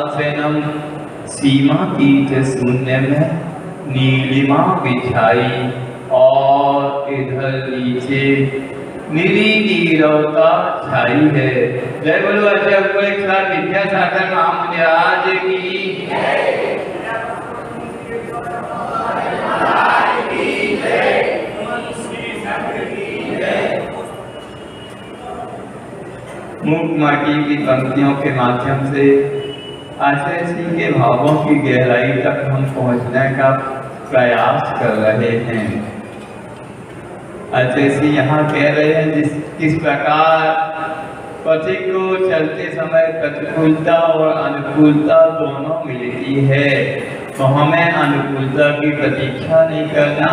सेनम सीमा कीट शून्य में नीलिमा बिछाई और इधर नीचे नीली नीरवता छाई है। जय बोलो अजय एक साथ विद्यासागर महाराज की। मूक माटी की पंक्तियों के माध्यम से आशय सिंह के भावों की गहराई तक हम पहुंचने का प्रयास कर रहे हैं। आशय सिंह यहाँ कह रहे हैं किस प्रकार पति को चलते समय प्रतिकूलता और अनुकूलता दोनों मिलती है, तो हमें अनुकूलता की प्रतीक्षा नहीं करना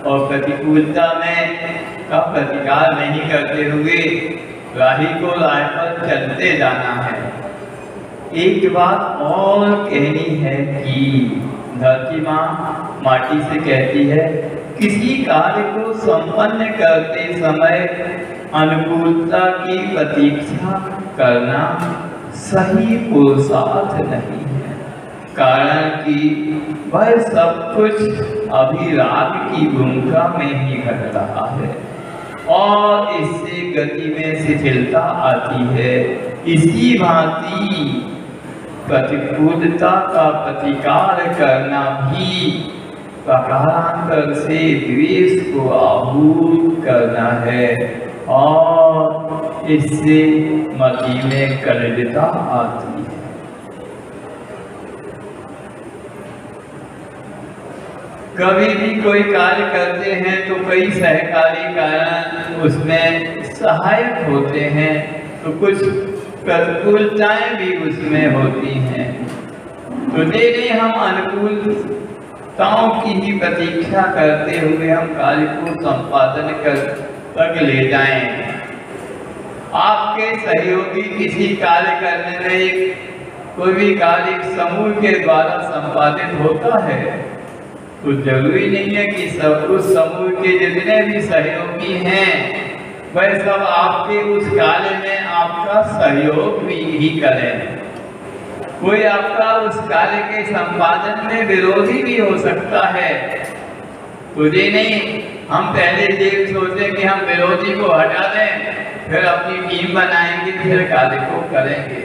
और प्रतिकूलता में का प्रतिकार नहीं करते हुए राही को राह पर चलते जाना है। एक बात और कहनी है कि धरती माँ माटी से कहती है, किसी कार्य को संपन्न करते समय अनुकूलता की प्रतीक्षा करना सही पुरुषार्थ नहीं है, कारण कि वह सब कुछ अभी राग की भूमिका में ही घट रहा है और इससे गति में शिथिलता आती है। इसी भांति प्रतिकूलता का प्रतिकार करना भी प्रकारांतर से द्वेष को आहूत करना है और इससे मति में कलिलता आती है। कभी भी कोई कार्य करते हैं तो कई सहकारी कारण उसमें सहायक होते हैं, तो कुछ प्रतिकूलताएं भी उसमें होती हैं। तो नहीं हम अनुकूलताओं की ही प्रतीक्षा करते हुए हम कार्य को संपादन कर तक ले जाएं। आपके सहयोगी किसी कार्य करने में कोई भी कार्य समूह के द्वारा संपादित होता है, तो जरूरी नहीं है कि सब उस समूह के जितने भी सहयोगी हैं वह सब आपके उस कार्य में आपका सहयोग भी ही करें। कोई आपका उस कार्य के संपादन में विरोधी भी हो सकता है। तुझे नहीं हम पहले ये सोचें कि हम विरोधी को हटा दें, फिर अपनी टीम बनाएंगे, फिर कार्य को करेंगे।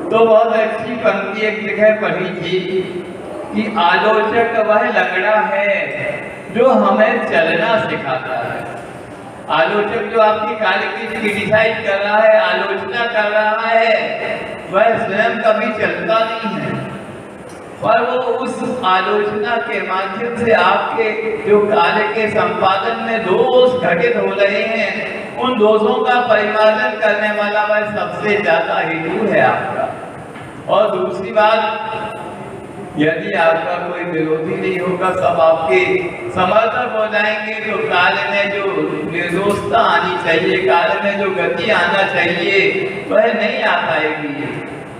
तो बहुत अच्छी पंक्ति एक जगह पढ़ी थी कि आलोचक वह लंगड़ा है जो हमें चलना सिखाता है। आलोचक जो आपकी कार्य की क्रिटिसाइज कर रहा है, आलोचना कर रहा है, वह स्वयं कभी चलता नहीं है, पर वो उस आलोचना के माध्यम से आपके जो कार्य के संपादन में दोष घटित हो रहे हैं, उन दोषों का परिमार्जन करने वाला वह सबसे ज्यादा हेतु है आपका। और दूसरी बात, यदि आपका कोई विरोधी नहीं होगा, सब आपके समर्थक हो जाएंगे, तो कार्य में जो निर्दोषता आनी चाहिए, कार्य में जो गति आना चाहिए, वह नहीं आ पाएगी।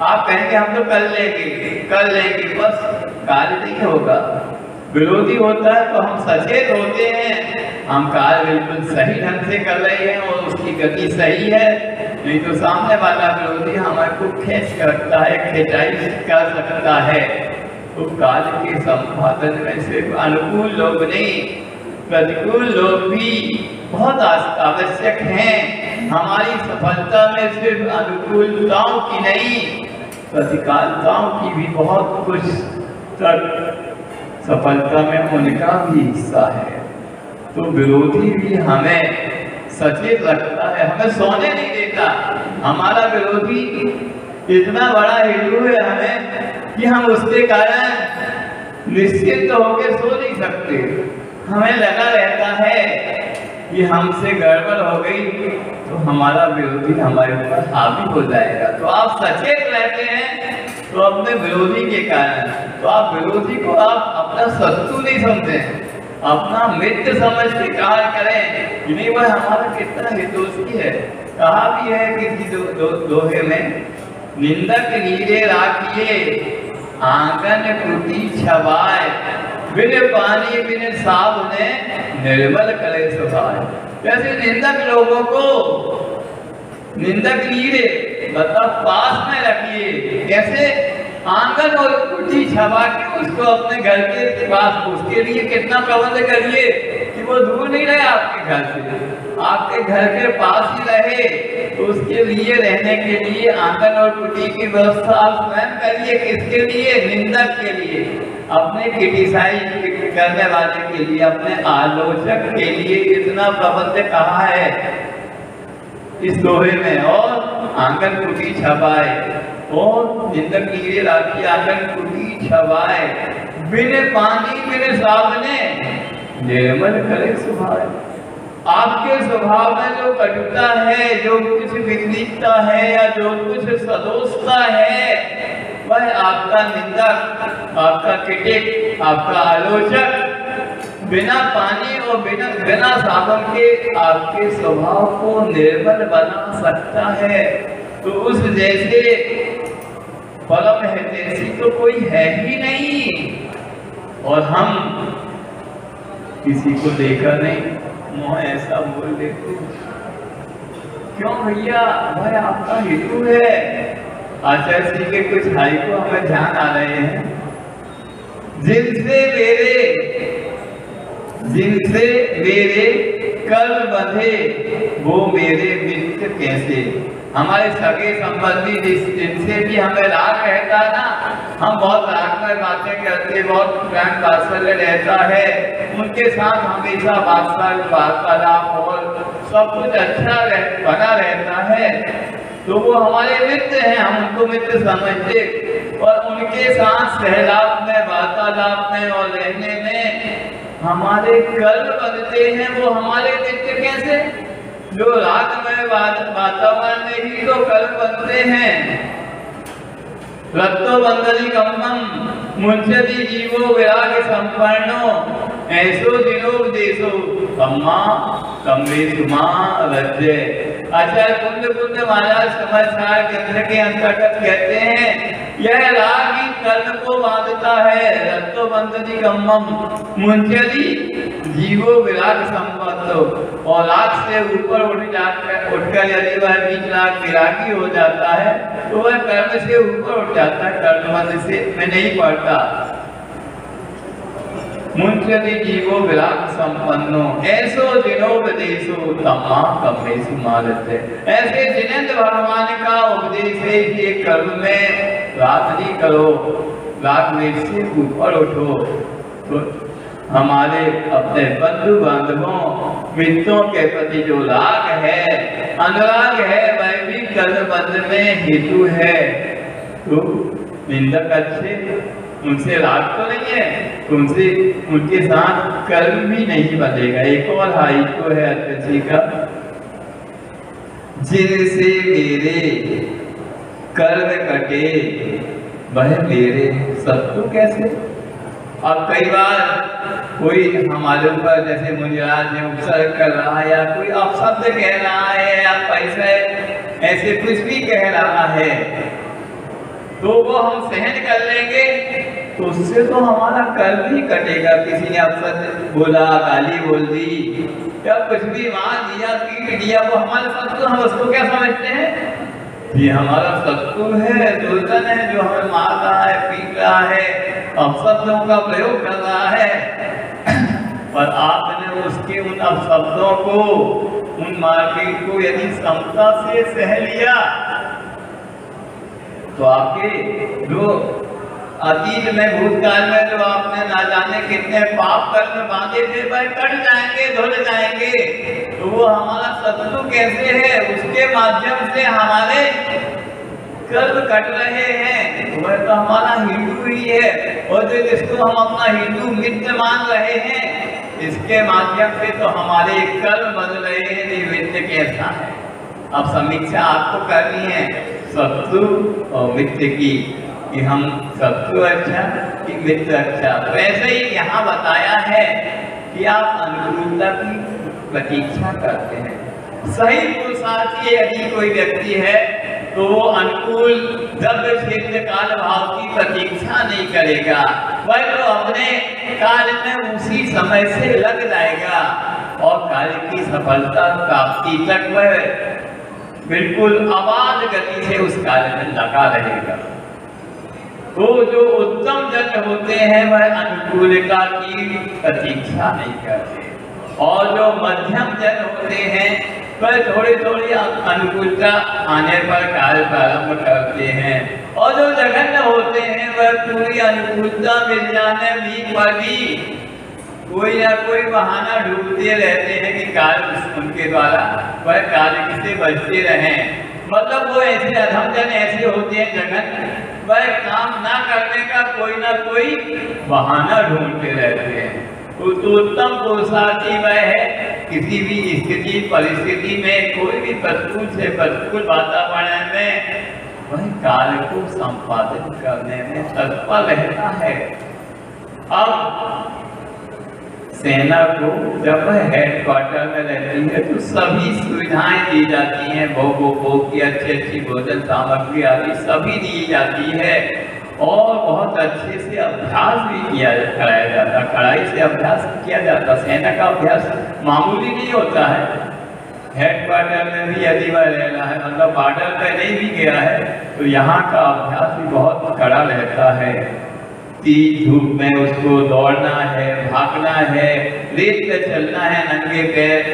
आप कहेंगे हम तो कर लेंगे, बस कार्य नहीं होगा। विरोधी होता है तो हम सचेत होते हैं, हम कार्य बिल्कुल सही ढंग से कर रहे हैं और उसकी गति सही है, नहीं तो सामने वाला विरोधी हमारे को खींच करता है, खिंचाई कर सकता है। तो कार्य के संपादन में सिर्फ अनुकूल लोग नहीं, प्रतिकूल लोग भी बहुत आवश्यक हैं। हमारी सफलता में सिर्फ अनुकूलताओं की नहीं, प्रतिकूलताओं की भी बहुत कुछ तक सफलता में उनका भी हिस्सा है। तो विरोधी भी हमें सचेत रखता है, हमें सोने नहीं देता। हमारा विरोधी इतना बड़ा हेतु है हमें कि हम उसके कारण निश्चिंत होकर सो नहीं सकते। हमें लगा रहता है कि हमसे गड़बड़ हो गई तो हमारा विरोधी हमारे ऊपर हावी हो जाएगा। तो आप सचेत रहते हैं तो अपने विरोधी के कारण, तो आप विरोधी को आप अपना शत्रु नहीं समझे, अपना मित्र समझ के कार्य करें कि नहीं वह हमारा कितना हितोषी है। कहा भी है किसी दोहे में, निंदक नीरे राखिए आंगन कुटी छवाए, बिन पानी बिन साबुने निर्मल करे सुभाए। जैसे निंदक लोगों को, निंदक नीरे मतलब पास में रखिए। कैसे? आंगन और कुटी छपा के उसको अपने घर के पास, उसके लिए कितना प्रबंध करिए कि वो दूर नहीं रहे आपके घर से, आपके घर के पास ही रहे। तो उसके लिए रहने के लिए आंगन और कुटी की व्यवस्था आप स्वयं करिए। किसके लिए? निंदक के लिए, अपने क्रिटिसाइज करने वाले के लिए, अपने आलोचक के लिए इतना प्रबंध कहा है इस दोहे में। और आंगन कुटी छपाए, और निंदक नीरे राखी आंगन कुटी छपाए, बिन पानी बिन साबने निर्मल करे स्वभाव। आपके स्वभाव में जो कटुता है, जो कुछ विपरीतता है या जो कुछ सदोषता है, वह आपका निंदक, आपका क्रिटिक, आपका आलोचक बिना पानी और बिना साबुन के आपके स्वभाव को निर्मल बना सकता है। तो उस जैसे परम हितैषी तो कोई है ही नहीं। और हम किसी को देखकर नहीं मोह ऐसा बोल देते, क्यों भैया, वह आपका हितु है। आचार्य जी के कुछ हाई को हमें ध्यान आ रहे हैं। जिनसे मेरे कर बंधे वो मेरे मित्र कैसे। हमारे सगे संबंधी जिनसे भी हमें राग रहता है ना, हम बहुत राग में बातें करते, बहुत प्रेम वात्सल्य रहता है, उनके साथ हमेशा वार्तालाप और सब कुछ अच्छा बना रहता है, तो वो हमारे मित्र हैं, हम उनको मित्र समझते। और उनके साथ सहलाप में, वार्तालाप में और रहने में हमारे कर्म बनते हैं। वो हमारे मित्र कैसे? जो रागमय वातावरण में ही तो कर्म बनते हैं। रत्तो बंदरी कम्मम मुंचति जीवो विराग संपन्नो ऐसो दिनोपदेशो कम्मा कम्मे सुमा रज्जे। आचार्य कुंद महाराज समाचार केंद्र के अंतर्गत कहते हैं, यह राग ही कर्म को बांधता है। रत्तो बंदरी कम्मम मुंचति जीवो विराग संपन्नो, और राग से ऊपर उठकर यदि वह बीच राग विरागी हो जाता है तो वह कर्म से ऊपर उठ जाता है, कर्मबंध से में नहीं पड़ता। मुंचति जीवो विराग संपन्नो ऐसो दिनोपदेशो तम्मा कम्मेषु मारते। ऐसे जिनेंद्र भगवान का उपदेश है कि कर्म में राग नहीं करो, राग में से ऊपर उठो। तो हमारे अपने बंधु बांधवों मित्रों के प्रति जो राग है, अनुराग है, वह भी कर्म बंध में हेतु है। तो निंदक अच्छे, उनसे राग तो नहीं है, उनसे उनके साथ कर्म भी नहीं बनेगा। एक और हाई को है अत्यंत का, जिनसे मेरे कर्म कटे वह मेरे शत्रु कैसे। अब कई बार कोई हमारे ऊपर जैसे मुनिराज ने उपसर्ग कर रहा है, या कोई अपशब्द कह रहा है, या पैसे ऐसे कुछ भी कह रहा है, तो वो हम सहन कर लेंगे, तो उससे तो हमारा कर्म ही कटेगा। किसी ने अपशब्द बोला, गाली बोल दी, या कुछ भी मार दिया, पीट दिया, वो हमारे शत्रु, हम उसको क्या समझते हैं? ये हमारा शत्रु है, दुर्जन है, जो हमें मार रहा है, पीट रहा है, अपशब्दों का प्रयोग कर रहा है। पर आपने उसके उन अपशब्दों को, उन मारपीट को यदि समता से सह लिया, तो आपके जो अतीत में, भूतकाल में जो आपने ना जाने कितने पाप कर्म बांधे थे, वह कट जाएंगे, धुल जाएंगे। तो वो हमारा शत्रु कैसे है? उसके माध्यम से हमारे कर्म कट रहे हैं, वह तो हमारा हिंदू ही है। और जो जिसको हम अपना हिंदू मित्र मान रहे हैं, इसके माध्यम से तो हमारे कर्म बन रहे हैं। मित्र कैसा है? अब समीक्षा आपको करनी है शत्रु और मित्र की, कि हम शत्रु अच्छा कि मित्र अच्छा। वैसे ही यहाँ बताया है कि आप अनुकूलता की प्रतीक्षा करते हैं। सही पुरुषार्थी यदि कोई व्यक्ति है तो वो अनुकूल द्रव्य क्षेत्र काल भाव की प्रतीक्षा नहीं करेगा, वह तो अपने कार्य में उसी समय से लग जाएगा और कार्य की सफलता प्राप्ति तक वह बिल्कुल अबाध गति से उस कार्य में लगा रहेगा। तो जो उत्तम जन होते हैं वह अनुकूलता की प्रतीक्षा नहीं करते, और जो मध्यम जन होते हैं वह थोड़ी थोड़ी अनुकूलता आने पर कार्य प्रारंभ करते हैं, और जो जघन्य होते हैं वह पूरी अनुकूलता मिल जाने पर भी कोई ना कोई बहाना ढूंढते रहते हैं कि कार्य उनके द्वारा वह कार्य से बचते रहें। मतलब वो ऐसे अधम जन ऐसे होते हैं जघन्य, वह काम ना करने का कोई ना कोई बहाना ढूंढते रहते हैं। तो उत्तम पुरुषार्थी वह है किसी भी स्थिति परिस्थिति में, कोई भी प्रतिकूल से प्रतिकूल वातावरण में वह कार्य को संपादित करने में तत्पर रहता है। अब सेना को जब वह हेडक्वार्टर में रहती है तो सभी सुविधाएं दी जाती हैं, भोग की अच्छी अच्छी भोजन सामग्री आदि सभी दी जाती है, और बहुत अच्छे से अभ्यास भी कराया जाता, कड़ाई से अभ्यास किया जाता। सेना का अभ्यास मामूली नहीं होता है। हेडक्वार्टर में भी यदि वह रहना है, मतलब बॉर्डर पर नहीं भी गया है, तो यहाँ का अभ्यास भी बहुत कड़ा रहता है। तेज धूप में उसको दौड़ना है, भागना है, रेत पे चलना है नंगे पैर,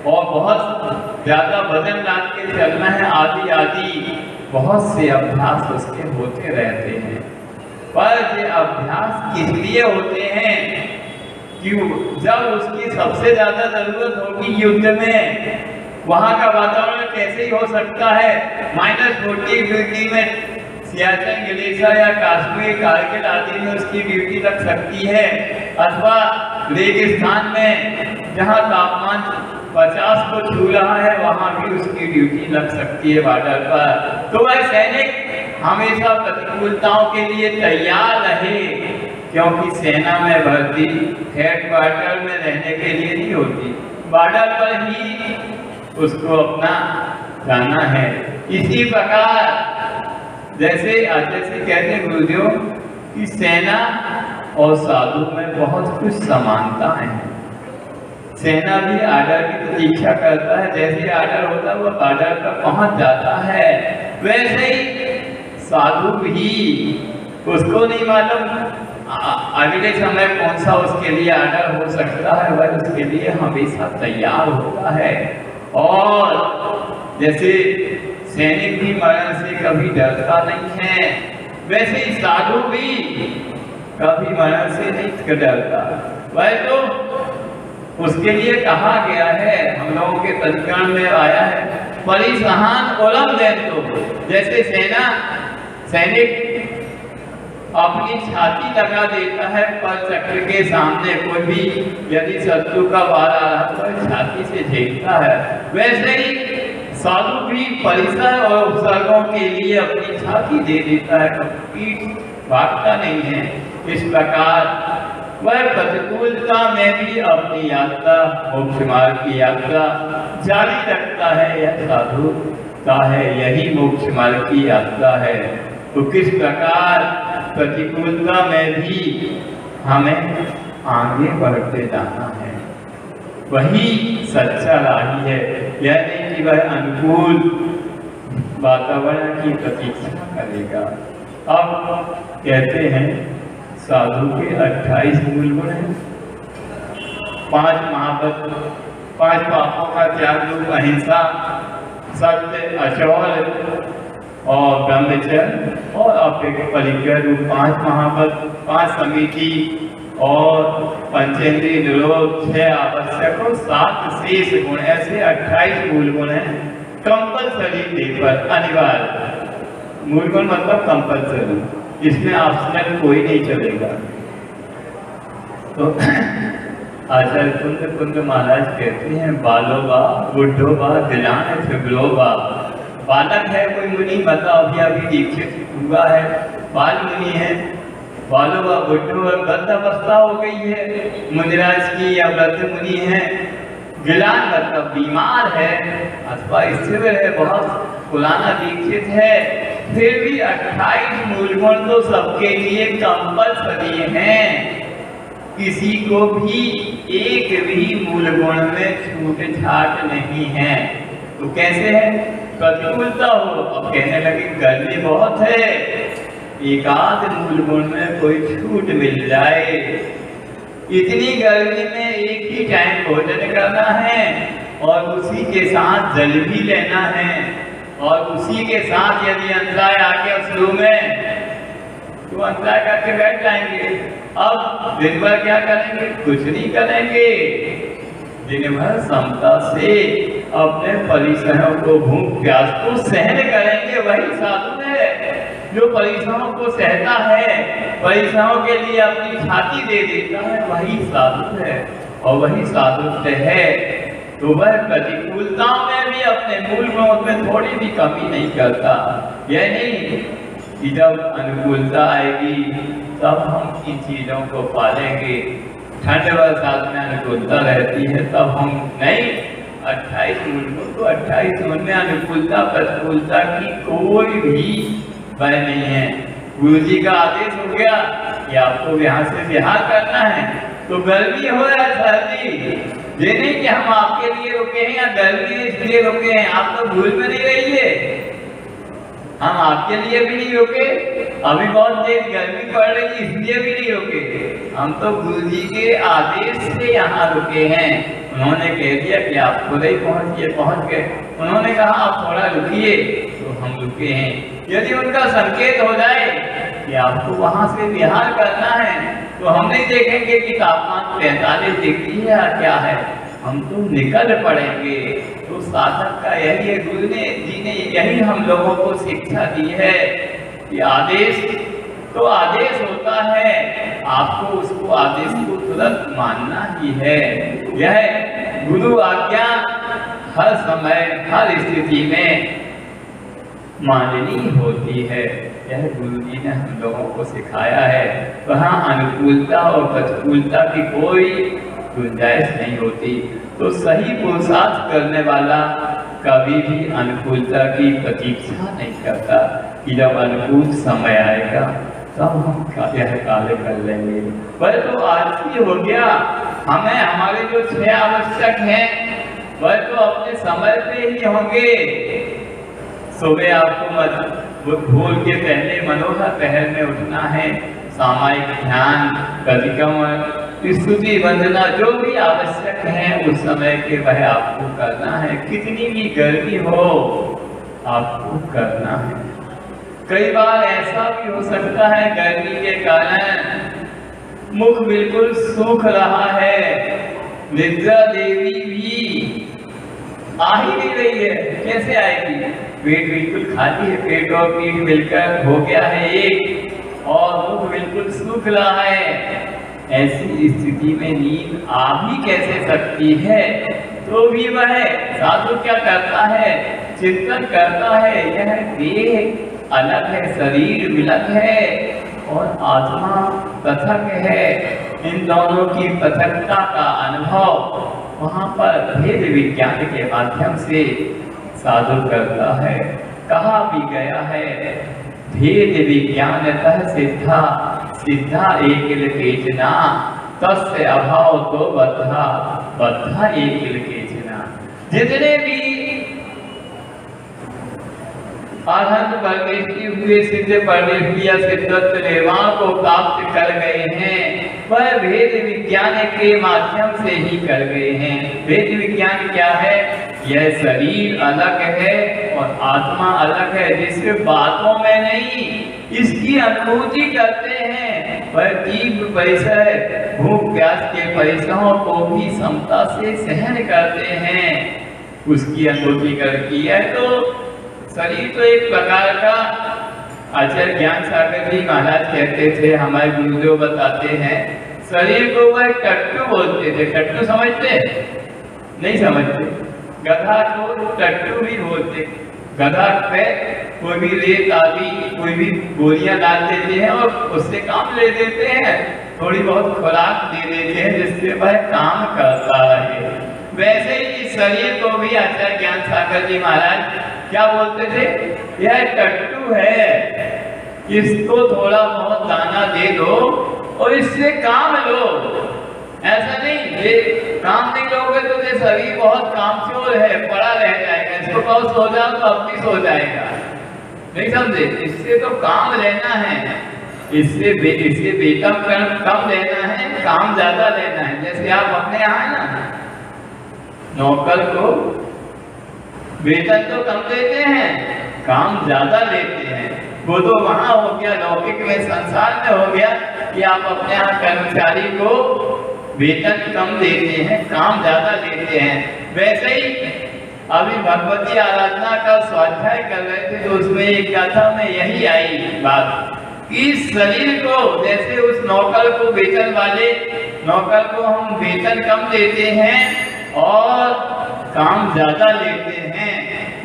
और बहुत ज्यादा वजन लाद के चलना है, आदि आदि बहुत से अभ्यास उसके होते रहते हैं। पर ये अभ्यास किस लिए होते हैं? क्यों? जब उसकी सबसे ज्यादा जरूरत होगी युद्ध में, वहां का वातावरण कैसे ही हो सकता है? -40 डिग्री में सियाचिन ग्लेशियर या कश्मीर कारगिल आदि में उसकी ड्यूटी लग सकती है, अथवा रेगिस्तान में जहां तापमान 50 को छू रहा है वहां भी उसकी ड्यूटी लग सकती है बॉर्डर पर। तो वह सैनिक हमेशा प्रतिकूलताओं के लिए तैयार रहे, क्योंकि सेना में भर्ती हेडक्वार्टर में रहने के लिए नहीं होती, बॉर्डर पर ही उसको अपना जाना है। इसी प्रकार जैसे कहते हैं गुरुदेव कि सेना और साधु में बहुत कुछ समानता है। सेना भी आर्डर की प्रतीक्षा करता है, जैसे आर्डर होता है वो आर्डर पर पहुंच जाता है, वैसे ही साधु भी, उसको नहीं मालूम अगले समय कौन सा उसके लिए आर्डर हो सकता है, वह उसके लिए हमेशा तैयार होता है। और जैसे सैनिक भी मरण से कभी डरता नहीं है, वैसे ही साधु भी कभी मरण से नहीं डरता। वह तो उसके लिए कहा गया है, हम लोगों के तर्कण में आया है, परिसहान ओलम देन। तो जैसे सैनिक अपनी छाती लगा देता है पर चक्र के सामने, कोई भी यदि शत्रु का वार आ रहा तो छाती से झेलता है, वैसे ही साधु भी परिसर और उपसर्गों के लिए अपनी छाती दे देता है, पीठ भागता नहीं है। इस प्रकार वह प्रतिकूलता में भी अपनी यात्रा, मोक्ष मार्ग की यात्रा जारी रखता है। यह साधु का है, यही मोक्ष मार्ग की यात्रा है। तो किस प्रकार प्रतिकूलता में भी हमें आगे बढ़ते जाना है, वही सच्चा राही है। यह नहीं कि वह अनुकूल वातावरण की प्रतीक्षा करेगा। अब कहते हैं साधु के 28 मूल गुण हैं, 5 महाव्रत, 5 पापों का त्याग रूप अहिंसा, सत्य, अचौल और ब्रह्मचर्य, और अपरिग्रह रूप 5 महाव्रत, 5 समिति और पंचेंद्रिय निरोध, 6 आवश्यक और 7 शेष गुण, ऐसे 28 मूल गुण हैं। कंपल्सरी पेपर, अनिवार्य मूल गुण मतलब कंपल्सरी, इसमें ऑप्शनल कोई नहीं चलेगा। तो आचार्य कुंद महाराज कहते हैं, बालो बा बुढ़ो बा दिलान फिबलो बा। बालक है कोई मुनि, मतलब अभी दीक्षित हुआ है, बाल मुनि है, बालो बा बुढ़ो वृद्ध अवस्था हो गई है मुनिराज की, या वृद्ध मुनि है। गिलान मतलब बीमार है अथवा स्थिर है, बहुत पुराना दीक्षित है, फिर भी 28 मूल गुण तो सबके लिए कंपल्सरी हैं। किसी को भी एक भी मूल गुण में छूट छाट नहीं है। तो कैसे है? प्रतिकूलता हो। अब कहने लगे गर्मी बहुत है, एक आध मूल गुण में कोई छूट मिल जाए। इतनी गर्मी में एक ही टाइम भोजन करना है और उसी के साथ जल भी लेना है, और उसी के साथ यदि अंतराय आ गया शुरू में तो अंतराय करके बैठ जाएंगे। अब दिन भर क्या करेंगे? कुछ नहीं करेंगे। दिन भर समता से अपने परिश्रमों को, भूख प्यास को सहन करेंगे, वही साधु है। जो परिश्रमों को सहता है, परिश्रमों के लिए अपनी छाती दे देता है, वही साधु है। और वही साधुत्व है तो वह प्रतिकूलताओं में भी अपने मूल गुणों में थोड़ी भी कमी नहीं करता। यह नहीं कि जब अनुकूलता आएगी तब हम इन चीज़ों को पालेंगे। ठंड बरसात में अनुकूलता रहती है तब हम नहीं, 28 जून को तो 28 जून में अनुकूलता प्रतिकूलता की कोई भी वह नहीं है। गुरु जी का आदेश हो गया कि आपको यहाँ से विहार करना है, तो गर्मी हो या सर्दी, ये नहीं कि हम आपके लिए रुके हैं या गर्मी इसलिए रुके हैं। आप तो भूल में नहीं रहिए, हम आपके लिए भी नहीं रुके। अभी बहुत तेज गर्मी पड़ रही इसलिए भी नहीं रुके, हम तो गुरु जी के आदेश से यहाँ रुके हैं। उन्होंने कह दिया कि आप खुद ही पहुँच गए। उन्होंने कहा आप थोड़ा रुकिए, तो हम रुके हैं। यदि उनका संकेत हो जाए कि आपको वहाँ से विहार करना है, तो हम नहीं देखेंगे कि तापमान 45 डिग्री है या क्या है, हम तो निकल पड़ेंगे। तो साधक का यही है, गुरु जी ने यही हम लोगों को शिक्षा दी है कि आदेश तो आदेश होता है, आपको उसको आदेश को तुरंत मानना ही है। यह गुरु आज्ञा हर समय हर स्थिति में माननी होती है। यह गुरु जी ने हम लोगों को सिखाया है। वहाँ अनुकूलता और प्रतिकूलता की कोई गुंजाइश नहीं होती। तो सही पुरुषार्थ करने वाला कभी भी अनुकूलता की प्रतीक्षा नहीं करता कि जब अनुकूल समय आएगा तब हम यह कार्य कर लेंगे। वह तो आज ही हो गया। हमें हमारे जो 6 आवश्यक हैं वह तो अपने समय पे ही होंगे। सुबह आपको भोर के पहले मनोहर पहर में उठना है, सामायिक ध्यान, परिक्रमण, स्तुति, वंदना जो भी आवश्यक है उस समय के वह आपको करना है। कितनी भी गर्मी हो आपको करना है। कई बार ऐसा भी हो सकता है गर्मी के कारण मुख बिल्कुल सूख रहा है, निद्रा देवी भी आ ही नहीं रही है। कैसे आएगी? पेट बिल्कुल खाली है, पेट और पीठ मिलकर हो गया है एक, और मुख बिल्कुल सूख रहा है। ऐसी स्थिति में नींद आ भी कैसे सकती है? तो भी वह साधु क्या करता है? चिंतन करता है। यह देह अलग है, शरीर विलग है और आत्मा पृथक है। इन दोनों की पृथकता का अनुभव वहाँ पर भेद विज्ञान के माध्यम से साधु करता है। कहा भी गया है भेद विज्ञानतः सिद्धा सिद्धा एकिल केचना तस्य अभाव तो बद्धा बद्धा एकिल केचना। जितने भी आनंद परमेष्टि हुए सिद्ध परमेष्टि या सिद्धत्व निर्वाण को प्राप्त कर गए हैं, वह भेद विज्ञान के माध्यम से ही कर गए हैं। भेद विज्ञान क्या है? यह शरीर अलग है और आत्मा अलग है, जिसके बातों में नहीं इसकी अनुभूति करते हैं। वह तीव्र परिसर भूख प्यास के परिसरों को भी समता से सहन करते हैं, उसकी अनुभूति करती है। तो शरीर तो एक प्रकार का, आचार्य ज्ञान सागर जी महाराज कहते थे, हमारे गुरुदेव बताते हैं, शरीर को वह टट्टू बोलते थे। टट्टू समझते? नहीं समझते। गधा को टट्टू भी बोलते। गधा पे कोई भी रेत आदि कोई भी गोलियां डाल देते हैं और उससे काम ले देते हैं, थोड़ी बहुत खुराक दे देते हैं जिससे वह काम करता रहे। वैसे ही इस शरीर को भी आचार्य ज्ञान सागर जी महाराज क्या बोलते थे? यह टट्टू है, इसको थोड़ा बहुत दाना दे दो और इससे काम लो। ऐसा नहीं, ये काम नहीं लोगे तो ये शरीर बहुत कामचोर है, पड़ा रह जाएगा, इसको को कहो सो जाओ तो अब भी सो जाएगा, नहीं समझे। इससे तो काम लेना है, इससे वेतन कम लेना है, काम ज्यादा लेना है। जैसे आप अपने यहाँ है ना, नौकर को वेतन तो कम देते हैं, काम ज्यादा लेते हैं। वो तो वहां हो गया, लौकिक में संसार में हो गया कि आप अपने यहाँ कर्मचारी को वेतन कम देते हैं, काम ज्यादा लेते हैं। वैसे ही अभी भगवती आराधना का स्वाध्याय कर रहे थे तो उसमें एक गाथा में यही आई बात कि शरीर को, जैसे उस नौकर को, वेतन वाले नौकर को हम वेतन कम देते हैं और काम ज्यादा लेते हैं,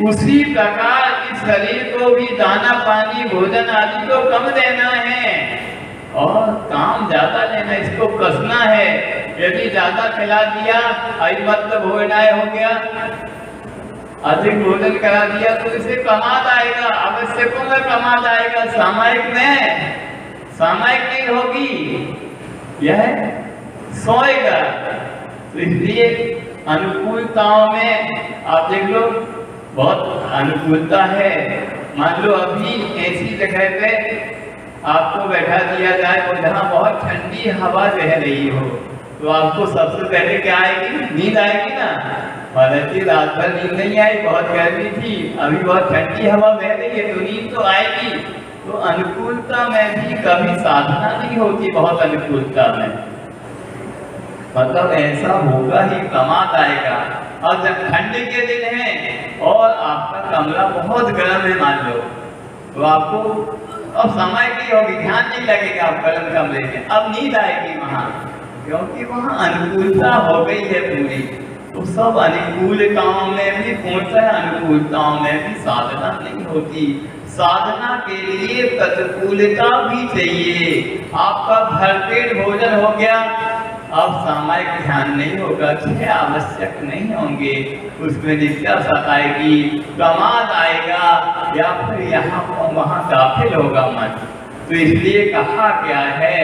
उसी प्रकार इस शरीर को भी दाना पानी भोजन आदि को कम देना है और काम ज्यादा लेना, इसको कसना है। यदि ज्यादा खिला दिया, मतलब भोजनाय हो गया, अधिक भोजन करा दिया तो इसे कमाद आएगा, आवश्यकों में कमाद आएगा, सामायिक में सामायिक नहीं होगी, यह सोएगा। तो इसलिए अनुकूलताओं में आप देख लो, बहुत अनुकूलता है। मान लो अभी ऐसी जगह पे आपको बैठा दिया जाए और जहाँ बहुत ठंडी हवा बह रही हो तो आपको सबसे पहले क्या आएगी? नींद आएगी ना। हालांकि रात भर नींद नहीं आई, बहुत गर्मी थी, अभी बहुत ठंडी हवा बह रही है तो नींद तो आएगी। तो अनुकूलता में भी कभी साधना नहीं होती, बहुत अनुकूलता में मतलब ऐसा होगा ही, कमात आएगा। और जब ठंडी के दिन है और आपका कमरा बहुत गर्म है मान लो, तो आपको अब समय की होगी, ध्यान नहीं लगेगा आप गर्म कमरे में, अब नींद आएगी वहाँ, क्योंकि वहाँ अनुकूलता हो गई है पूरी। तो सब अनुकूलताओं में भी पूर्णतः अनुकूलताओं में भी साधना नहीं होती। साधना के लिए प्रतिकूलता भी चाहिए। आपका भरपेट भोजन हो गया, अब सामायिक ध्यान नहीं होगा, छह आवश्यक नहीं होंगे, उसमें दिक्कत आएगी, प्रमाद आएगा या फिर यहाँ वहाँ दाखिल होगा मन। तो इसलिए कहा गया है,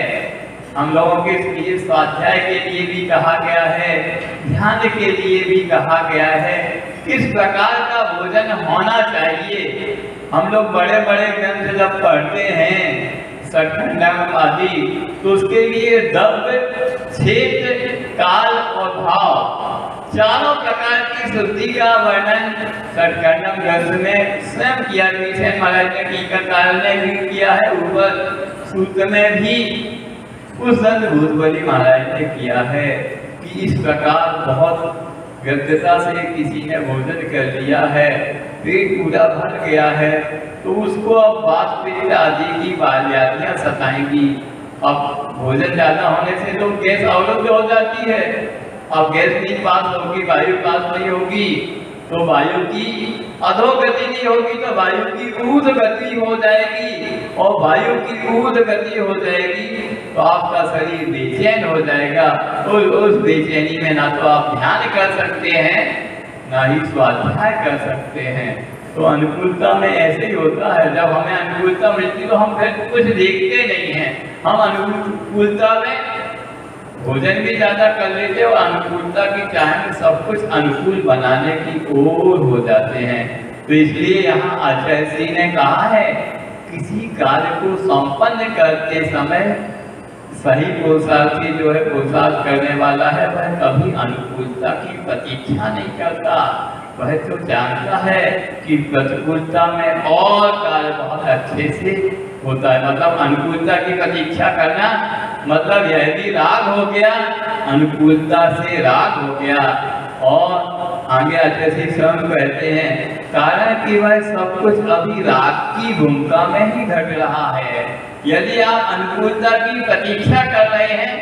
हम लोगों के लिए स्वाध्याय के लिए भी कहा गया है, ध्यान के लिए भी कहा गया है, किस प्रकार का भोजन होना चाहिए। हम लोग बड़े बड़े ग्रंथ जब पढ़ते हैं सठखंडम आदि, तो उसके लिए द्रव्य, क्षेत्र, काल और भाव चारों प्रकार की शुद्धि का वर्णन सठखंडम ग्रंथ में स्वयं किया। कृष्ण महाराज ने टीकाकार ने भी किया है, ऊपर सूत्र में भी उस संत भूतबली महाराज ने किया है कि इस प्रकार बहुत गद्यता से किसी ने भोजन कर लिया है, पेट पूरा भर गया है, तो उसको अब वातपित्त आदि की व्याधियां सताएंगी। अब भोजन ज्यादा होने से तो गैस अवरुद्ध हो जाती है, अब गैस नहीं पास होगी, वायु पास नहीं होगी, तो वायु की अधोगति नहीं होगी, तो वायु की ऊर्ध गति हो जाएगी, और वायु की ऊर्ध गति हो जाएगी तो आपका शरीर बेचैन हो जाएगा। और उस बेचैनी में ना तो आप ध्यान कर सकते हैं, ना ही स्वाध्याय कर सकते हैं। तो अनुकूलता में ऐसे ही होता है, जब हमें अनुकूलता मिलती तो हम फिर कुछ देखते नहीं हैं, हम अनुकूलता में भोजन भी ज्यादा कर लेते और अनुकूलता की चाह में सब कुछ अनुकूल बनाने की ओर हो जाते हैं। तो इसलिए यहाँ आचार्य श्री ने कहा है, किसी कार्य को संपन्न करते समय सही पुरुषार्थी जो है, पुरुषार्थ करने वाला है, वह कभी अनुकूलता की प्रतीक्षा नहीं करता। वह तो जानता है कि प्रतिकूलता में और कार्य बहुत अच्छे से होता है। मतलब अनुकूलता की प्रतीक्षा करना मतलब यदि राग हो गया, अनुकूलता से राग हो गया। और आगे आचार्य स्वयं कहते हैं, कारण कि वह सब कुछ अभी राग की भूमिका में ही घट रहा है। यदि आप अनुकूलता की प्रतीक्षा कर रहे हैं,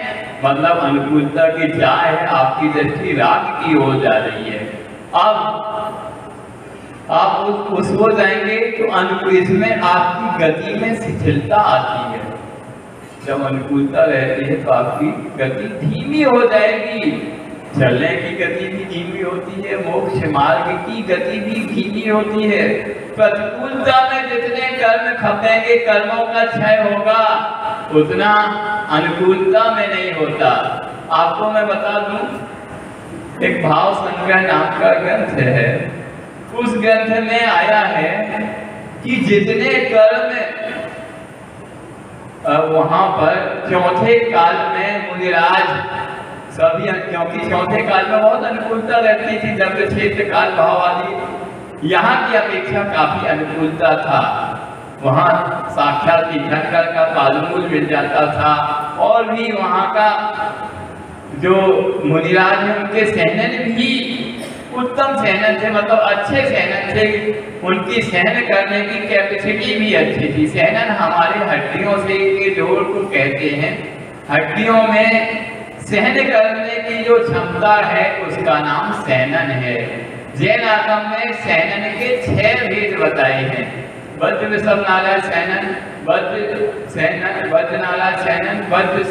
मतलब अनुकूलता की चाह है, आपकी दृष्टि राग की ओर जा रही है। अब आप उसको जाएंगे तो अनुकूल, इसमें आपकी गति में शिथिलता आती है। जब अनुकूलता रहती है तो आपकी गति धीमी हो जाएगी, चलने की गति भी धीमी होती है, मोक्ष मार्ग की गति भी धीमी होती है। प्रतिकूलता में जितने कर्म खपेंगे, कर्मों का क्षय होगा, उतना अनुकूलता में नहीं होता। आपको मैं बता दूं, एक भाव संग्रह नाम का ग्रंथ है, उस ग्रंथ में आया है कि जितने कर्म वहां पर चौथे काल में मुनिराज सभी, क्योंकि चौथे काल में बहुत अनुकूलता रहती थी, जब क्षेत्र काल भाव आदि, यहाँ की अपेक्षा काफी अनुकूलता था। वहाँ साक्षात तीर्थंकर का पादमूल मिल जाता था, और भी वहाँ का जो मुनिराज हैं उनके सेनन भी उत्तम सेनन थे, मतलब अच्छे सेनन थे, उनकी सहन करने की कैपेसिटी भी अच्छी थी। सेनन हमारे हड्डियों से के जोड़ को कहते हैं, हड्डियों में सहन करने की जो क्षमता है उसका नाम सेनन है। जैन आगम में सेनन के 6 भेद बताए हैं। वज्र विषम नाला सेनन, वज्र सेनन, वज्र नाला सेनन, वज्र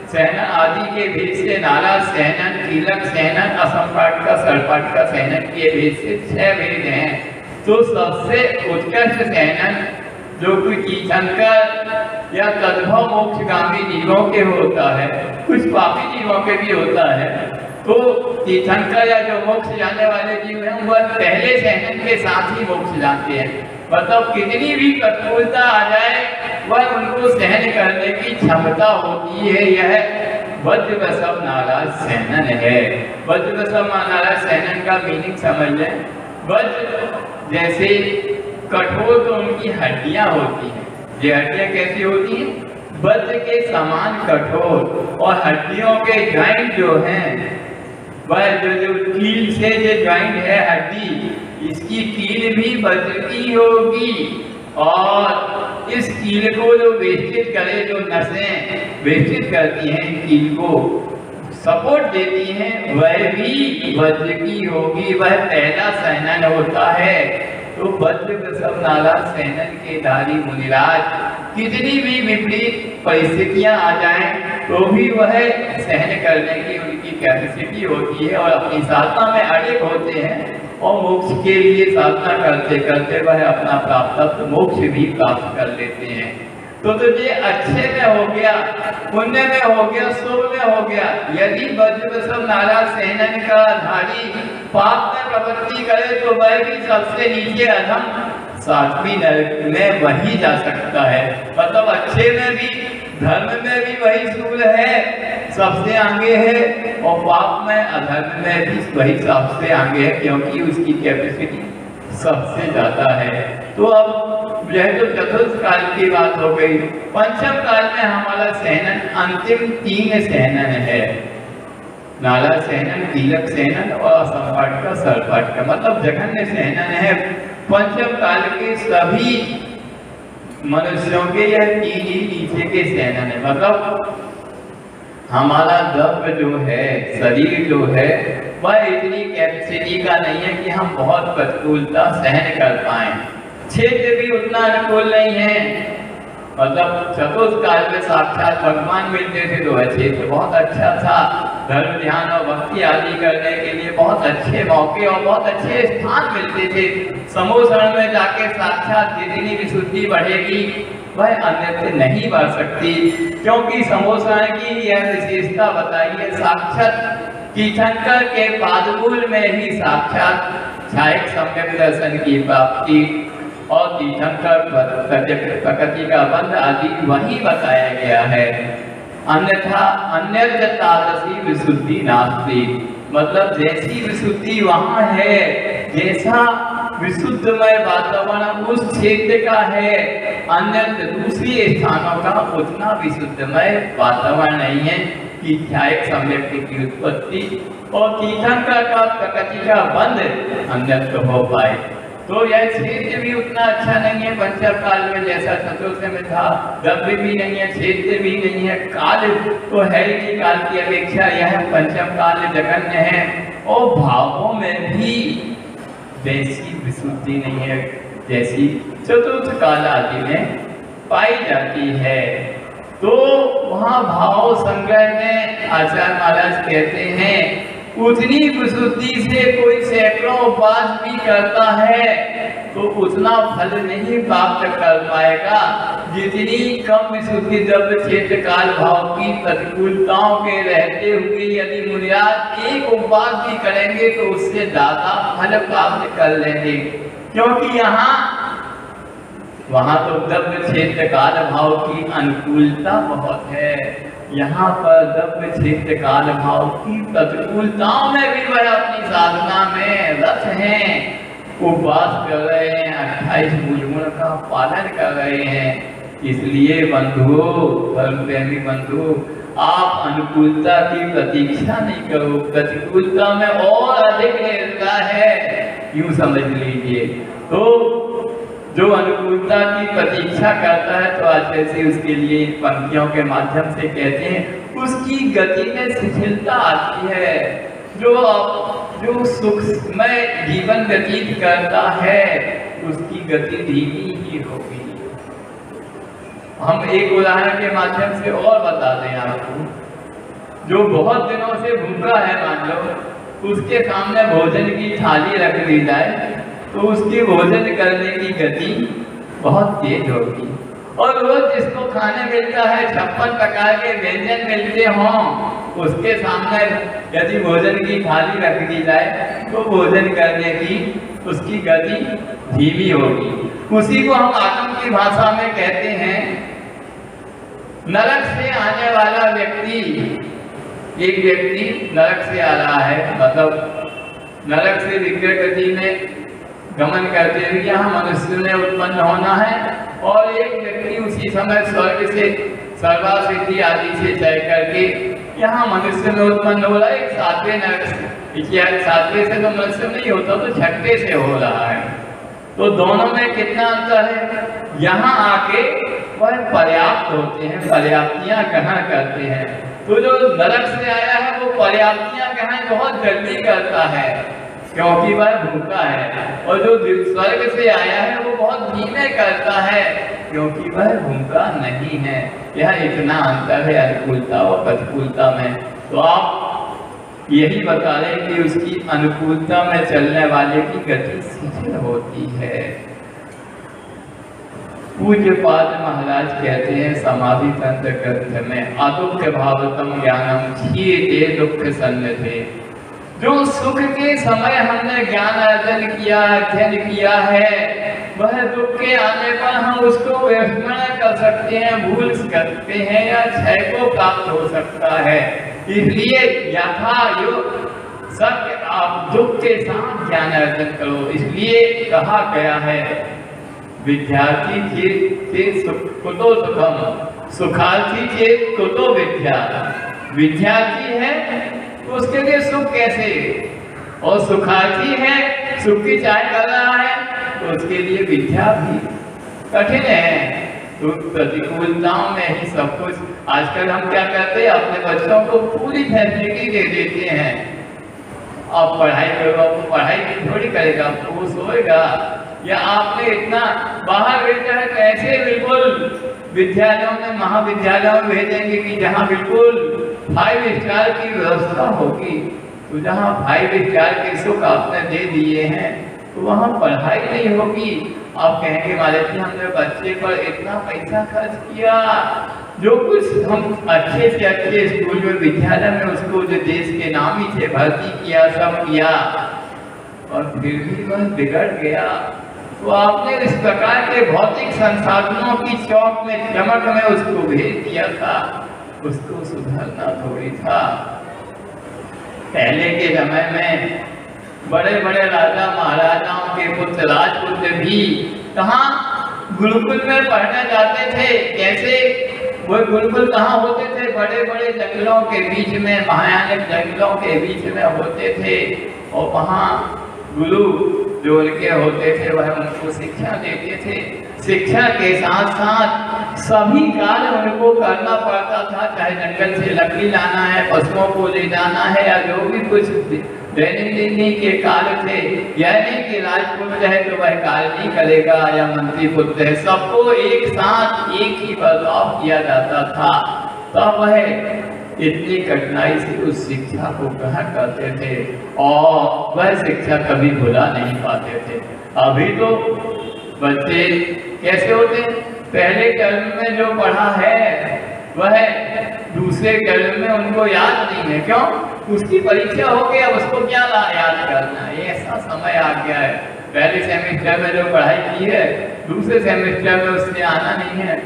सेनन आदि के भेद से नाला सेनन, कीलक सेनन, असंपाट का सर्पाट का सेनन के भेद से 6 भेद हैं। तो सबसे उत्कृष्ट सेनन जो कोई तीर्थंकर या तद्भव मोक्षगामी जीवों के होता है, कुछ पापी जीवों के भी होता है, तो तीर्थंकर या जो मोक्ष जाने वाले जीव हैं वह पहले सेनन के साथ ही मोक्ष जाते हैं। मतलब कितनी भी प्रतिकूलता आ जाए वह उनको सहन करने की क्षमता होती है। यह वज्र वसव नाला सेनन है। वज्र वसव नाला सेनन का मीनिंग समझ लें। वज्र जैसे कठोर तो उनकी हड्डियां होती हैं, ये हड्डियां कैसी होती हैं? वज्र के समान कठोर, और हड्डियों के जॉइंट जो हैं वह जो कील से जो जॉइंट है हड्डी, इसकी कील भी वज्र की होगी, और इस कील को जो वेष्टित करे, जो नसें वेष्टित करती हैं कील को सपोर्ट देती हैं, वह भी वज्र की होगी। वह पहला सेनन होता है। तो वज्र वसव नाला सेनन के धारी मुनिराज कितनी भी विपरीत परिस्थितियां आ जाएं तो भी वह सहन करने की उनकी कैपेसिटी होती है, और अपनी साधना में अड़िग होते हैं, और मोक्ष के लिए साधना करते करते वह अपना प्राप्त मोक्ष भी प्राप्त कर लेते हैं। तो ये अच्छे में हो गया, पुण्य में हो गया, शुभ में हो गया। यदि वज्र वसव नाला सेनन का धारी पाप में प्रवृत्ति करे तो वह भी सबसे नीचे अधम 7वीं नरक में वही जा सकता है। मतलब अच्छे में भी, धर्म में भी वही शुभ है, सबसे आगे है, और पाप में अधर्म में भी वही सबसे आगे है, क्योंकि उसकी कैपेसिटी सबसे ज्यादा है। तो अब यह तो चतुर्थ काल की बात हो गई। पंचम काल में हमारा सेनन अंतिम 3 सेनन है, नाला सेनन, कीलक सेनन और असंपाट का सर्पाट का, मतलब जघन्य सेनन है। पंचम काल के सभी मनुष्यों के यह 3 ही नीचे के सेनन है। मतलब हमारा द्रव्य जो है, शरीर जो है, वह इतनी कैपेसिटी का नहीं है कि हम बहुत प्रतिकूलता सहन कर पाए। क्षेत्र भी उतना अनुकूल नहीं है। मतलब चतुर्थ काल में साक्षात भगवान मिलते थे तो वह क्षेत्र बहुत अच्छा था, धर्म ध्यान और भक्ति आदि करने के लिए बहुत अच्छे मौके और बहुत अच्छे स्थान मिलते थे। समोसरण में जाके साक्षात जितनी विशुद्धि बढ़ेगी वह अन्यत्र नहीं बढ़ सकती, क्योंकि समोसरण की यह विशेषता बताई है। साक्षात तीर्थंकर के पादमूल में ही साक्षात छायक सम्यक दर्शन की प्राप्ति और तीर्थंकर प्रकृति का बंध आदि वही बताया गया है। अन्यथा अन्यत्र तादृशी विशुद्धि नास्ति। मतलब जैसी विशुद्धि वहाँ है, जैसा विशुद्धमय वातावरण उस क्षेत्र का है, अन्यत्र दूसरी स्थानों का उतना विशुद्धमय वातावरण नहीं है कि ध्यायक सम्यक की उत्पत्ति और तीर्थंकर का प्रकृति का बंध अन्यत्र हो पाए। तो यह क्षेत्र भी उतना अच्छा नहीं है पंचम काल में जैसा चतुर्थ में था। द्रव्य भी नहीं है, क्षेत्र भी नहीं है, काल तो है ही नहीं, काल की अपेक्षा यह पंचम काल जघन्य है, और भावों में भी वैसी विशुद्धि नहीं है जैसी चतुर्थ काल आदि में पाई जाती है। तो वहाँ भाव संग्रह में आचार्य महाराज कहते हैं उतनी विशुद्धि से कोई सैकड़ों उपवास भी करता है तो उतना फल नहीं प्राप्त कर पाएगा जितनी कम विशुद्धि द्रव्य क्षेत्र काल भाव की प्रतिकूलताओं के रहते हुए यदि मुनिराज एक उपवास भी करेंगे तो उससे ज्यादा फल प्राप्त कर लेंगे। क्योंकि वहां तो द्रव्य क्षेत्र काल भाव की अनुकूलता बहुत है, यहाँ पर द्रव्य क्षेत्र काल भाव की प्रतिकूलताओं में भी वह अपनी साधना में रत हैं, उपवास कर रहे हैं, 28 मूलगुण का पालन कर रहे हैं। इसलिए बंधुओं, धर्म प्रेमी बंधु, आप अनुकूलता की प्रतीक्षा नहीं करो, प्रतिकूलता में और अधिक निर्भरता है, यूं समझ लीजिए। तो जो अनुकूलता की प्रतीक्षा करता है तो आज से उसके लिए इन पंक्तियों के माध्यम से कहते हैं उसकी गति में शिथिलता आती है। जो सुखमय जीवन व्यतीत करता है उसकी गति धीमी ही होगी। हम एक उदाहरण के माध्यम से और बता दें आपको, जो बहुत दिनों से भूखा है, मान लो उसके सामने भोजन की थाली रख दी जाए तो उसकी भोजन करने की गति बहुत तेज होगी। और रोज जिसको खाने मिलता है, 56 प्रकार के व्यंजन मिलते हों, उसके सामने यदि भोजन की थाली रख दी जाए तो भोजन करने की उसकी गति धीमी होगी। उसी को हम आत्म की भाषा में कहते हैं नरक से आने वाला व्यक्ति। एक व्यक्ति नरक से आ रहा है, मतलब नरक से विग्रह गति में गमन करते हुए यहाँ मनुष्य में उत्पन्न होना है, और एक व्यक्ति उसी समय स्वर्ग से सर्वासिद्धि आदि से तय करके यहाँ मनुष्य में उत्पन्न हो रहा है। एक 7वें नरक से, 7वें से तो मनुष्य नहीं होता, तो 6ठे से हो रहा है। तो दोनों में कितना अंतर है। यहाँ आके वह पर्याप्त होते हैं, पर्याप्तियाँ ग्रहण करते हैं। तो जो नरक से आया है वो पर्याप्तियाँ ग्रहण बहुत जल्दी करता है क्योंकि वह भूखा है, और जो स्वर्ग से आया है वो बहुत धीमे करता है क्योंकि वह भूखा नहीं है। यह इतना अंतर है अनुकूलता और प्रतिकूलता में। तो आप यही बता रहे कि उसकी अनुकूलता में चलने वाले की गति शिथिल होती है। पूज्य पाद महाराज कहते हैं समाधि तंत्र ग्रंथ में, अदुख भावतम ज्ञानम क्षीयते दुख सन्निधे। जो सुख के समय हमने ज्ञान अर्जन किया, अध्ययन किया है, वह दुख के आने पर हम उसको विस्मरण कर सकते हैं, भूल सकते हैं या क्षय को प्राप्त हो सकता है। इसलिए यथा योग सत्य आप दुख के साथ ज्ञान अर्जन करो। इसलिए कहा गया है विद्यार्थी चेत कुतो सुखम, सुखार्थी चेत कुतो विद्या। विद्यार्थी है तो उसके लिए सुख कैसे, और सुखार्थी है, सुख की चाह कर रहा है तो उसके लिए विद्या भी कठिन है। तो प्रतिकूलताओं में ही सब कुछ। आजकल हम क्या करते हैं, अपने बच्चों को पूरी फैसिलिटी दे देते हैं, आप पढ़ाई करो, आपको पढ़ाई थोड़ी करेगा, वो सोएगा। या आपने इतना बाहर भेजा है तो ऐसे बिल्कुल विद्यालयों में, महाविद्यालयों में भेजेंगे कि जहाँ बिल्कुल 5 स्टार की व्यवस्था होगी। तो जहाँ 5 स्टार के सुख आपने दे दिए हैं तो वहाँ पढ़ाई नहीं होगी। आप कहेंगे महाराज जी हमने बच्चे पर इतना पैसा खर्च किया, जो कुछ हम अच्छे से अच्छे स्कूल में, विद्यालय में उसको जो देश के नाम ही थे भर्ती किया, सब किया, और फिर भी वह बिगड़ गया। तो आपने इस प्रकार के भौतिक संसाधनों की चौक में, चमक में उसको भेज दिया था, उसको सुधारना थोड़ी था। पहले के समय में बड़े बड़े राजा महाराजाओं के पुत्र, राजपुत्र भी कहाँ गुरुकुल में पढ़ने जाते थे। कैसे वो गुरुकुल कहाँ होते थे, बड़े बड़े जंगलों के बीच में, भयानक जंगलों के बीच में होते थे, और वहाँ गुरु जो उनके होते थे वह उनको शिक्षा देते थे। शिक्षा के साथ साथ सभी कार्य उनको करना पड़ता था, चाहे जंगल से लकड़ी लाना है, पशुओं को ले जाना है, या जो भी कुछ दैनिक के कार्य थे। यह नहीं कि राजपुत्र है तो वह कार्य नहीं करेगा, या मंत्री पुत्र है, सबको एक साथ एक ही बदलाव किया जाता था। तब वह इतनी कठिनाई से उस शिक्षा को ग्रहण करते थे और वह शिक्षा कभी भुला नहीं पाते थे। अभी तो बच्चे कैसे होते हैं, पहले टर्म में जो पढ़ा है वह दूसरे टर्म में उनको याद नहीं है। क्यों? उसकी परीक्षा हो गई, अब उसको क्या याद करना है। ये ऐसा समय आ गया है, पहले सेमेस्टर में जो पढ़ाई की है दूसरे सेमेस्टर में उससे आना नहीं है,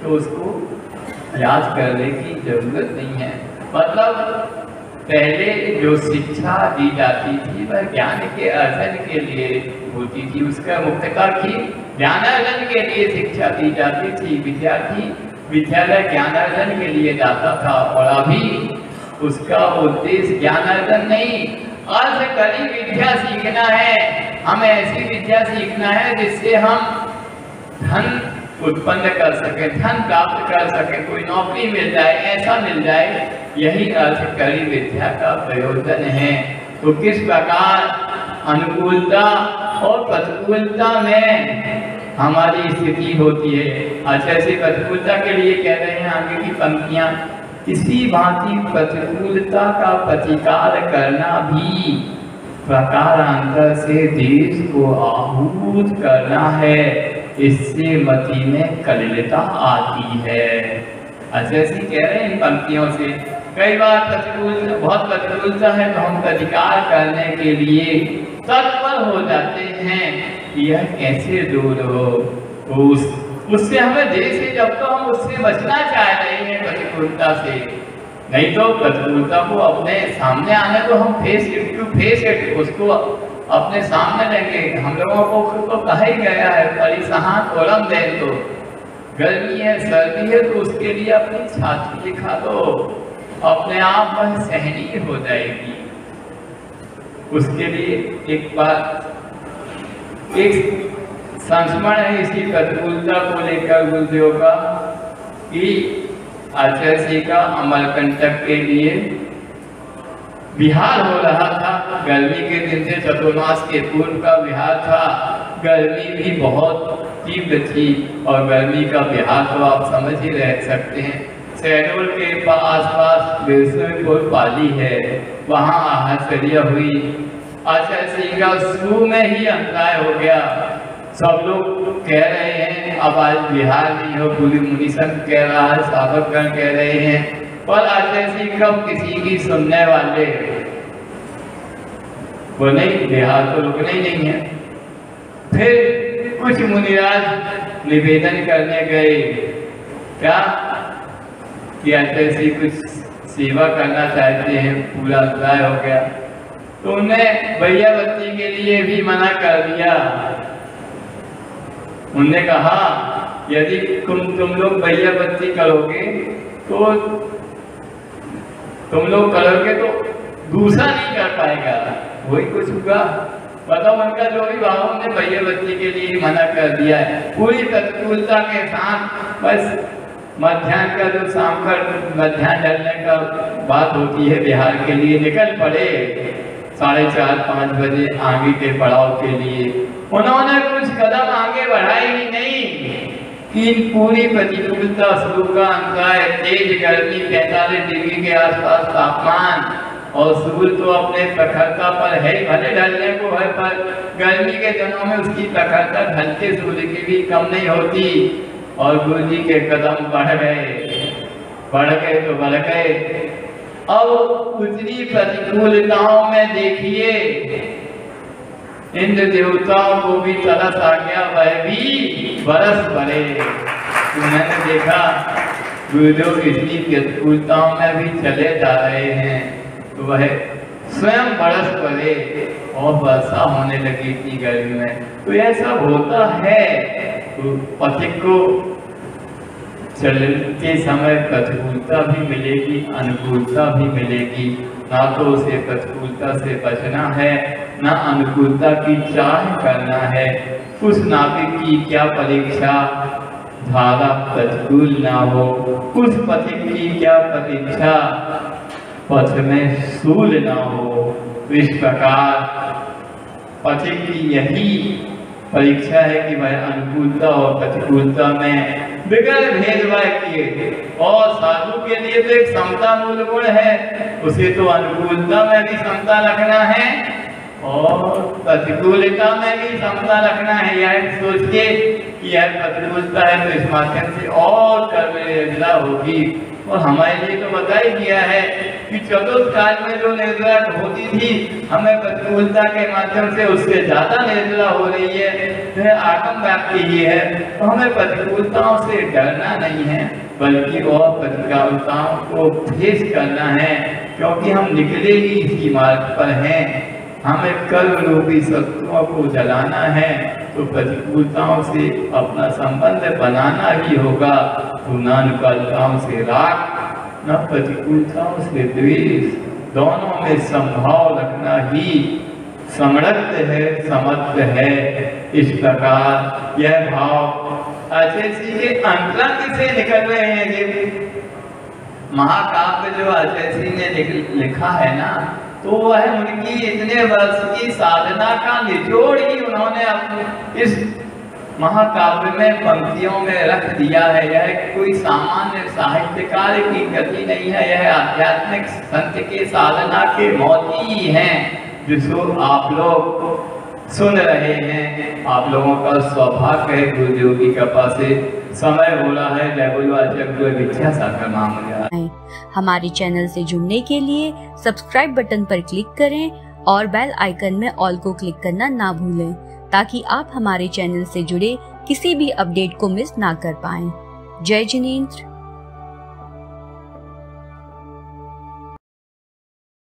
तो उसको याद करने की जरूरत नहीं है। मतलब पहले जो शिक्षा दी जाती थी वह ज्ञान के अर्जन के लिए होती थी, उसका मुख्यतः की ज्ञानार्जन के लिए शिक्षा दी जाती थी। विद्यार्थी विद्यालय ज्ञानार्जन के लिए जाता था, और अभी उसका उद्देश्य ज्ञानार्जन नहीं, अर्थकरी विद्या सीखना है। हमें ऐसी विद्या सीखना है जिससे हम धन उत्पन्न कर सके, धन प्राप्त कर सके, कोई नौकरी मिल जाए, ऐसा मिल जाए। यही अर्थकरी विद्या का प्रयोजन है। तो किस प्रकार अनुकूलता और प्रतिकूलता में हमारी स्थिति होती है। अच्छा, ऐसी प्रतिकूलता के लिए कह रहे हैं आगे की पंक्तियां, इसी भांति प्रतिकूलता का प्रतिकार करना भी प्रकारांतर से देश को आहूत करना है, इससे मति में कलिलता आती है। अच्छा, ऐसी कह रहे हैं इन पंक्तियों से। कई बार बहुत प्रतिकूलता है तो हम प्रतिकार करने के लिए तत्पर हो जाते हैं कि यह कैसे दूर हो, उससे हमें जैसे जब तो हम उससे बचना चाह रहे हैं प्रतिकूलता से, नहीं तो प्रतिकूलता को अपने सामने आने तो हम फेस इट उसको अपने सामने लेंगे। हम लोगों को तो कहा ही गया है परिसहान ओरम दे, तो गर्मी है सर्दी है तो उसके लिए अपनी छाती दिखा दो, अपने आप वह सहनीय हो जाएगी। उसके लिए एक बात, एक संस्मरण है इसी प्रतिकूलता को लेकर गुरुदेव का, कि आचार्य जी का अमरकंटक के लिए विहार हो रहा था। गर्मी के दिन से चतुर्मास के पूर्व का विहार था। गर्मी भी बहुत तीव्र थी, और गर्मी का विहार तो आप समझ ही रह सकते हैं। शहडोल के आसपास विष्णुपुर पाली है, वहाँ आहाचर्या हुई। आचार्य सिंह का शुरू में ही अंतराय हो गया। सब लोग कह रहे हैं अब आज बिहार नहीं हो, पूरी मुनि संघ कह रहा है, साधकगण कह रहे हैं, पर आचार्य सिंह कब किसी की सुनने वाले वो नहीं, बिहार तो रुकना ही नहीं है। फिर कुछ मुनिराज निवेदन करने गए, क्या कि आचार्य सिंह कुछ सेवा करना चाहते हैं, पूरा अंतराय हो गया, तो उन्हें भैया बत्ती के लिए भी मना कर दिया। उन्होंने कहा यदि तुम लोग भैया बत्ती करोगे तो तुम लोग करोगे तो दूसरा नहीं कर पाएगा, वही कुछ होगा। बताओ, उनका जो भी भाव, उन्हें भैया बत्ती के लिए मना कर दिया है। पूरी प्रतिकूलता के साथ बस मध्याह्न का जो शाम का मध्याह्न ढलने का बात होती है बिहार के लिए, निकल पड़े 4:30-5 बजे आगे के पड़ाव के लिए। उन्होंने कुछ कदम आगे बढ़ाए ही नहीं कि पूरी प्रतिकूलता, शुरू का अंतराय, तेज गर्मी, 45 डिग्री के आसपास तापमान, और सूर्य तो अपने प्रखरता पर है, भले ढलने को है, पर गर्मी के दिनों में उसकी प्रखरता ढलते सूर्य की भी कम नहीं होती। और गुरु जी के कदम बढ़ गए तो बढ़ गए। अब उतनी प्रतिकूलताओं में देखिए इंद्र देवताओं को भी तरस आ गया, वह भी बरस पड़े। तो मैंने देखा गुरुदेव इतनी प्रतिकूलताओं में भी चले जा रहे हैं, तो वह स्वयं बरस पड़े और वर्षा होने लगी इतनी गर्मी में। तो यह सब होता है। तो पथिक को चलते समय प्रतिकूलता भी मिलेगी, अनुकूलता भी मिलेगी। ना तो उसे प्रतिकूलता से बचना है, ना अनुकूलता की चाह करना है। उस नाविक की क्या परीक्षा धारा प्रतिकूल ना हो, उस पथिक की क्या परीक्षा पथ में सूल ना हो। तो इस प्रकार पथिक की यही परीक्षा है कि वह अनुकूलता और प्रतिकूलता में बिगड़ भेदभाव किए। और साधु के लिए तो एक समता मूल गुण है, उसे तो अनुकूलता में भी समता रखना है और प्रतिकूलता में भी समता रखना है, यह सोच के कि यह प्रतिकूलता है तो इस माध्यम से और कर्म निर्जला होगी। और हमारे लिए तो बता ही दिया है कि चतुर्थ काल में जो निर्जला होती थी, हमें प्रतिकूलता के माध्यम से उससे ज्यादा निर्जला हो रही है, वह आगम व्याप्ति ही है। तो हमें प्रतिकूलताओं से डरना नहीं है, बल्कि और प्रतिकूलताओं को फेस करना है, क्योंकि हम निकले ही इसी मार्ग पर हैं। हमें कर्म रूपी शत्रुओं को जलाना है, तो प्रतिकूलताओं से अपना संबंध बनाना ही होगा। तो न अनुकूलताओं से राग, न प्रतिकूलताओं से द्वेष, दोनों में संभाव रखना ही समर्थ है, समर्थ है। इस प्रकार यह भाव अचेसी के अंतरंग से निकल रहे हैं। ये महाकाव्य जो अचेसी ने लिखा है ना, तो वह उनकी इतने वर्ष की साधना का निचोड़ ही उन्होंने अपने इस महाकाव्य में पंक्तियों में रख दिया है। यह कोई सामान्य साहित्यकार की गति नहीं है, यह आध्यात्मिक संत के साधना के मोती ही हैं, जिसको आप लोग सुन रहे हैं। आप लोगों का सौभाग्य है गुरुदेव की कृपा से। समय हो रहा है लेवलवाचक विद्यासागर महामंडल। हमारे चैनल से जुड़ने के लिए सब्सक्राइब बटन पर क्लिक करें और बेल आइकन में ऑल को क्लिक करना ना भूलें, ताकि आप हमारे चैनल से जुड़े किसी भी अपडेट को मिस ना कर पाएं। जय जिनेंद्र।